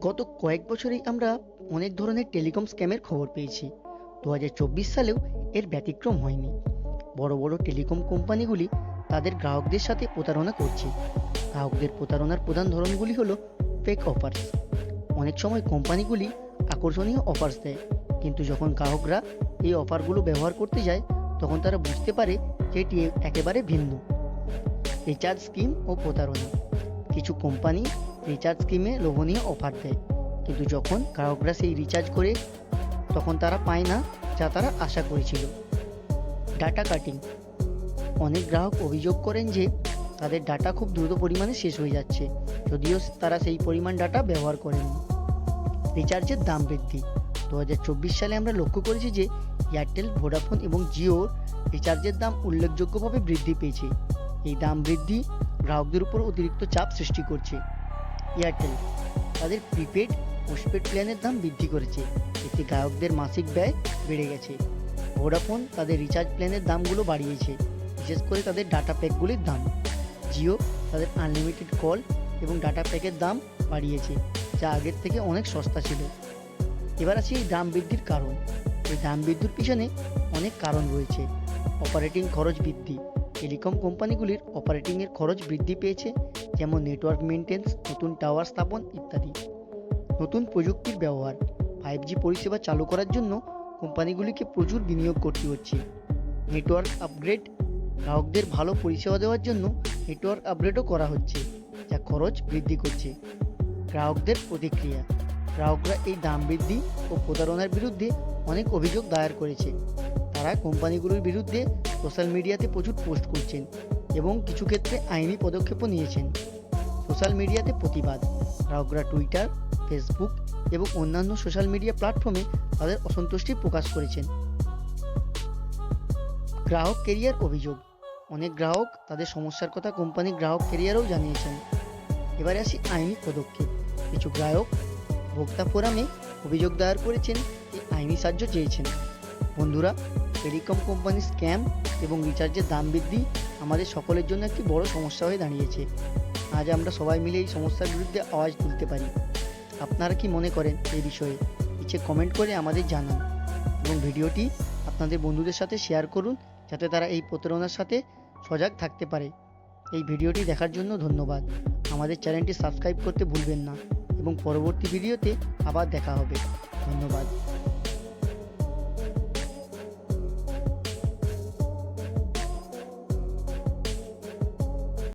গত কয়েক বছরেই আমরা অনেক ধরনের টেলিকম স্ক্যামের খবর পেয়েছি। 2024 সালেও এর ব্যতিক্রম হয়নি। বড় বড় টেলিকম কোম্পানিগুলি তাদের গ্রাহকদের সাথে প্রতারণা করছে। গ্রাহকদের প্রতারণার প্রধান ধরনগুলি হলো ফেক অফার্স। অনেক সময় কোম্পানিগুলি আকর্ষণীয় অফার্স দেয়, কিন্তু যখন গ্রাহকরা এই অফারগুলো ব্যবহার করতে যায় তখন তারা বুঝতে পারে যে এটি একেবারে ভিন্ন। রিচার্জ স্কিম ও প্রতারণা। কিছু কোম্পানি রিচার্জ স্কিমে লোভনীয় অফার দেয়, কিন্তু যখন গ্রাহকরা সেই রিচার্জ করে তখন তারা পায় না যা তারা আশা করেছিল। Data cutting. অনেক গ্রাহক অভিযোগ করেন যে তাদের ডাটা খুব দ্রুত পরিমাণে শেষ হয়ে যাচ্ছে, যদিও তারা সেই পরিমাণ ডাটা ব্যবহার করেনি। রিচার্জের দাম বৃদ্ধি। 2024 সালে আমরা লক্ষ্য করেছি যে এয়ারটেল, ভোডাফোন এবং জিওর রিচার্জের দাম উল্লেখযোগ্যভাবে বৃদ্ধি পেয়েছে। এই দাম বৃদ্ধি গ্রাহকদের উপর অতিরিক্ত চাপ সৃষ্টি করছে। এয়ারটেল তাদের প্রিপেড পোস্টপেড প্ল্যানের দাম বৃদ্ধি করেছে, এতে গ্রাহকদের মাসিক ব্যয় বেড়ে গেছে। ভোডাফোন তাদের রিচার্জ প্ল্যানের দামগুলো বাড়িয়েছে, বিশেষ করে তাদের ডাটা প্যাকগুলির দাম। জিও তাদের আনলিমিটেড কল এবং ডাটা প্যাকের দাম বাড়িয়েছে, যা আগের থেকে অনেক সস্তা ছিল। এবার আসি এই দাম বৃদ্ধির কারণ। এই দাম বৃদ্ধির পিছনে অনেক কারণ রয়েছে। অপারেটিং খরচ বৃদ্ধি। টেলিকম কোম্পানিগুলির অপারেটিংয়ের খরচ বৃদ্ধি পেয়েছে, যেমন নেটওয়ার্ক মেনটেন্স, নতুন টাওয়ার স্থাপন ইত্যাদি। নতুন প্রযুক্তির ব্যবহার। 5G পরিষেবা চালু করার জন্য কোম্পানিগুলিকে প্রচুর বিনিয়োগ করতে হচ্ছে। Network upgrade. গ্রাহকদের ভালো পরিষেবা দেওয়ার জন্য নেটওয়ার্ক আপগ্রেডও করা হচ্ছে, যা খরচ বৃদ্ধি করছে। গ্রাহকদের প্রতিক্রিয়া। গ্রাহকরা এই দাম বৃদ্ধি ও প্রতারণার বিরুদ্ধে অনেক অভিযোগ দায়ের করেছে। তারা কোম্পানিগুলোর বিরুদ্ধে সোশ্যাল মিডিয়াতে প্রচুর পোস্ট করছেন এবং কিছু ক্ষেত্রে আইনি পদক্ষেপও নিয়েছেন। সোশ্যাল মিডিয়াতে প্রতিবাদ। গ্রাহকরা টুইটার, ফেসবুক এবং অন্যান্য সোশ্যাল মিডিয়া প্ল্যাটফর্মে তাদের অসন্তুষ্টি প্রকাশ করেছেন। গ্রাহক কেরিয়ার অভিযোগ। অনেক গ্রাহক তাদের সমস্যার কথা কোম্পানির গ্রাহক কেরিয়ারেও জানিয়েছেন। এবারে আসি আইনি পদক্ষেপ। কিছু গ্রাহক ভোক্তা ফোরামে অভিযোগ দায়ের করেছেন, এই আইনি সাহায্য চেয়েছেন। বন্ধুরা, টেলিকম কোম্পানির স্ক্যাম এবং রিচার্জের দাম বৃদ্ধি আমাদের সকলের জন্য একটি বড় সমস্যা হয়ে দাঁড়িয়েছে। আজ আমরা সবাই মিলে এই সমস্যার বিরুদ্ধে আওয়াজ তুলতে পারি। আপনারা কি মনে করেন এই বিষয়ে? নিচে কমেন্ট করে আমাদের জানান এবং ভিডিওটি আপনাদের বন্ধুদের সাথে শেয়ার করুন, যাতে তারা এই প্রতারণার সাথে সজাগ থাকতে পারে। এই ভিডিওটি দেখার জন্য ধন্যবাদ। আমাদের চ্যানেলটি সাবস্ক্রাইব করতে ভুলবেন না এবং পরবর্তী ভিডিওতে আবার দেখা হবে। ধন্যবাদ।